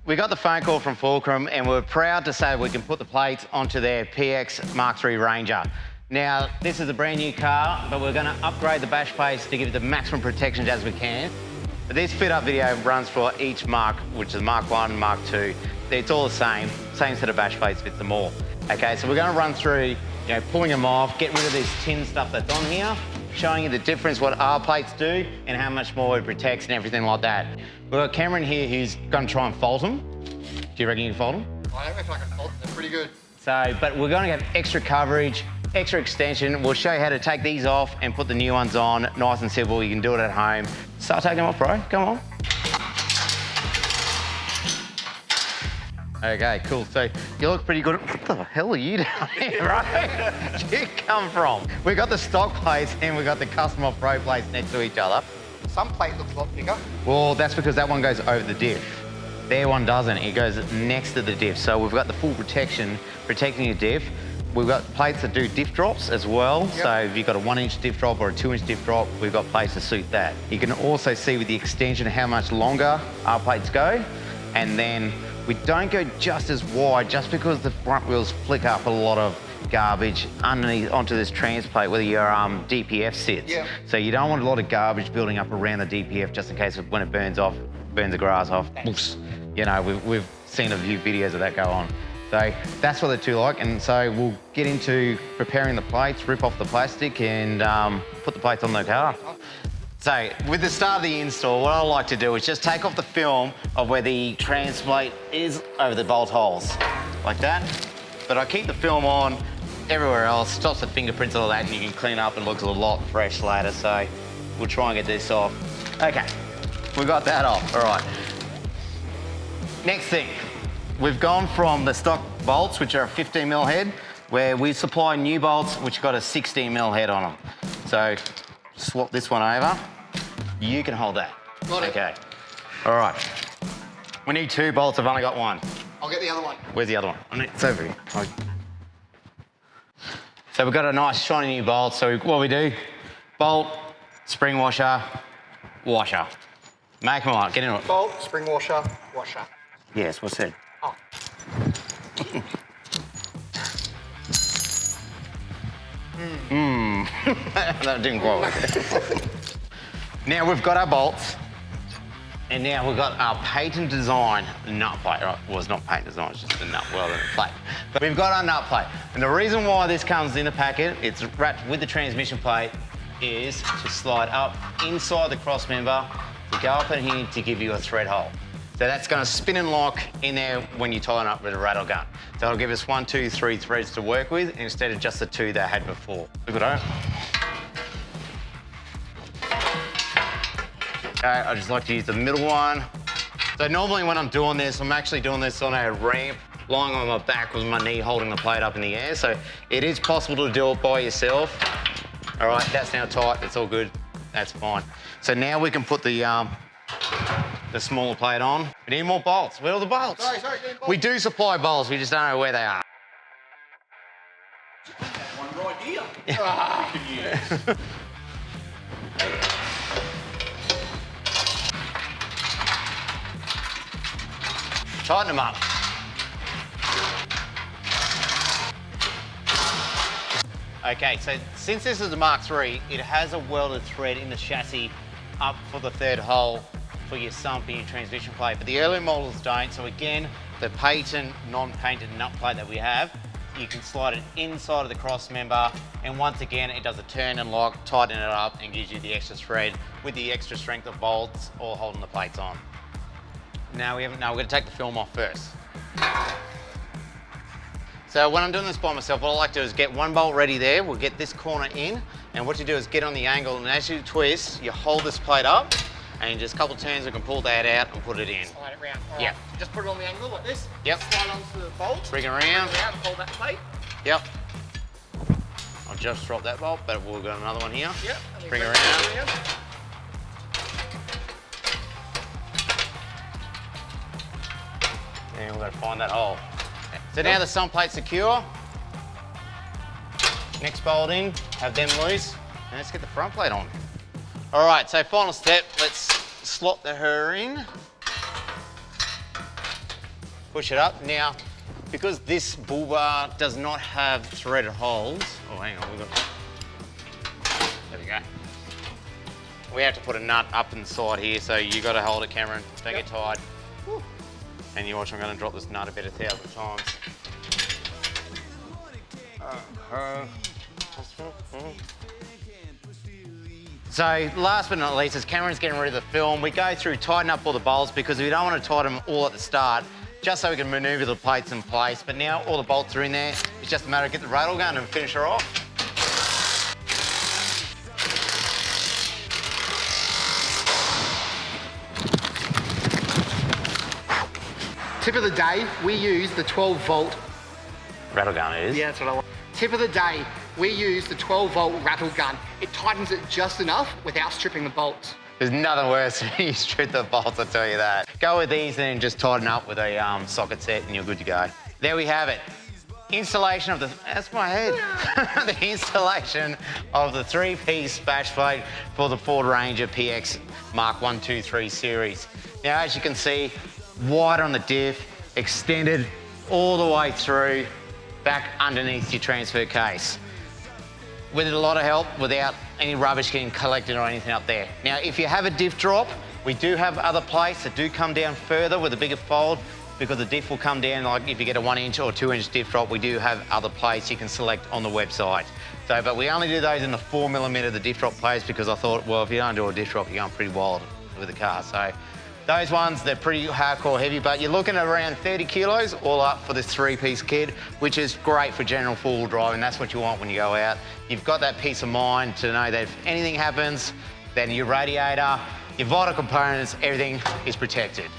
We got the phone call from Fulcrum and we're proud to say we can put the plates onto their PX Mark III Ranger. Now, this is a brand new car, but we're gonna upgrade the bash plates to give it the maximum protection as we can. But this fit-up video runs for each Mark, which is Mark 1, Mark 2. It's all the same set of bash plates fits them all. Okay, so we're gonna run through, pulling them off, getting rid of this tin stuff that's on here, showing you the difference what our plates do and how much more it protects and everything like that. We've got Cameron here who's gonna try and fold them. Do you reckon you can fold them? I don't know if I can fold them, they're pretty good. But we're gonna have extra coverage, extra extension. We'll show you how to take these off and put the new ones on. Nice and simple, you can do it at home. Start taking them off, bro, come on. Okay, cool, so you look pretty good. What the hell are you down here, bro? Where'd you come from? We got the stock plates and we got the custom Offroad plates next to each other. Some plate looks a lot bigger. Well, that's because that one goes over the diff. Their one doesn't, it goes next to the diff. So we've got the full protection, protecting your diff. We've got plates that do diff drops as well. Yep. So if you've got a 1-inch diff drop or a 2-inch diff drop, we've got plates to suit that. You can also see with the extension how much longer our plates go. And then we don't go just as wide just because the front wheels flick up a lot of garbage underneath onto this trans plate where your DPF sits. Yep. So you don't want a lot of garbage building up around the DPF just in case when it burns off, burns the grass off. We've seen a few videos of that go on. So that's what the two like, and so we'll get into preparing the plates, rip off the plastic and put the plates on the car. So with the start of the install, what I like to do is just take off the film of where the trans plate is over the bolt holes, like that. But I keep the film on everywhere else, stops the fingerprints and all that, and you can clean up and it looks a lot fresh later, so we'll try and get this off. Okay, we got that off, all right. Next thing, we've gone from the stock bolts, which are a 15mm head, where we supply new bolts, which got a 16mm head on them. So swap this one over. You can hold that. Got it. Okay. All right. We need 2 bolts, I've only got 1. I'll get the other one. Where's the other one? It's over here. So we've got a nice shiny new bolt. So what we do, bolt, spring washer, washer. Make them all, get into it. Bolt, spring washer, washer. Yes, what's that? Oh. That didn't quite work. Now we've got our bolts, and now we've got our patent design nut plate. Right? Well, it's not patent design, it's just a nut welded plate. But we've got our nut plate, and the reason why this comes in the packet, it's wrapped with the transmission plate, is to slide up inside the cross member, to go up in here to give you a thread hole. So that's going to spin and lock in there when you tighten up with a rattle gun. So it'll give us 1, 2, 3 threads to work with instead of just the 2 they had before. Look at that. Okay, I just like to use the middle one. So normally when I'm doing this, I'm actually doing this on a ramp, lying on my back with my knee holding the plate up in the air. So it is possible to do it by yourself. All right, that's now tight, it's all good. That's fine. So now we can put the smaller plate on. We need more bolts. Where are the bolts? Sorry, We do supply bolts, we just don't know where they are. One right here. We can use. Tighten them up. Okay, so since this is a Mark III, it has a welded thread in the chassis up for the 3rd hole for your sump and your transmission plate, but the earlier models don't. So again, the patent, non-painted nut plate that we have, you can slide it inside of the cross member, and once again, it does a turn and lock, tighten it up, and gives you the extra thread with the extra strength of bolts or holding the plates on. Now we're gonna take the film off first. So when I'm doing this by myself, what I like to do is get 1 bolt ready there. We'll get this corner in, and what you do is get on the angle, and as you twist, you hold this plate up, and just a couple of turns, you can pull that out and put it in. Slide it round. All Yep. right. Just put it on the angle like this. Yep. Slide onto the bolt. Bring it around. Around and hold that plate. Yep. I'll just drop that bolt, but we'll got another one here. Yep. Bring it around. And we're gonna find that hole. So now the sump plate's secure. Next bolt in, have them loose, and let's get the front plate on. All right, so final step, let's slot her in. push it up. Now, because this bull bar does not have threaded holes, oh, hang on, there we go. We have to put a nut up inside here, so you got to hold it, Cameron. Don't get tired. Woo. And you watch, I'm going to drop this nut about 1,000 times. So last but not least, as Cameron's getting rid of the film, we go through, tighten up all the bolts because we don't want to tighten them all at the start, just so we can manoeuvre the plates in place. But now all the bolts are in there. It's just a matter of get the rattle gun and finish her off. Tip of the day, we use the 12 volt. Rattle gun it is. Yeah, that's what I want. Tip of the day, we use the 12 volt rattle gun. It tightens it just enough without stripping the bolts. There's nothing worse than you strip the bolts, I tell you that. Go with these and just tighten up with a socket set and you're good to go. There we have it. Installation of the, that's my head. The installation of the 3-piece bash plate for the Ford Ranger PX Mark 1, 2, 3 series. Now, as you can see, wide on the diff, extended all the way through, back underneath your transfer case. With a lot of help without any rubbish getting collected or anything up there. Now, if you have a diff drop, we do have other plates that do come down further with a bigger fold because the diff will come down, like if you get a 1-inch or 2-inch diff drop, we do have other plates you can select on the website. So, but we only do those in the 4mm, the diff drop plates, because I thought, well, if you don't do a diff drop, you're going pretty wild with the car. So those ones, they're pretty hardcore heavy, but you're looking at around 30 kilos all up for this 3-piece kit, which is great for general four-wheel driving. That's what you want when you go out. You've got that peace of mind to know that if anything happens, then your radiator, your vital components, everything is protected.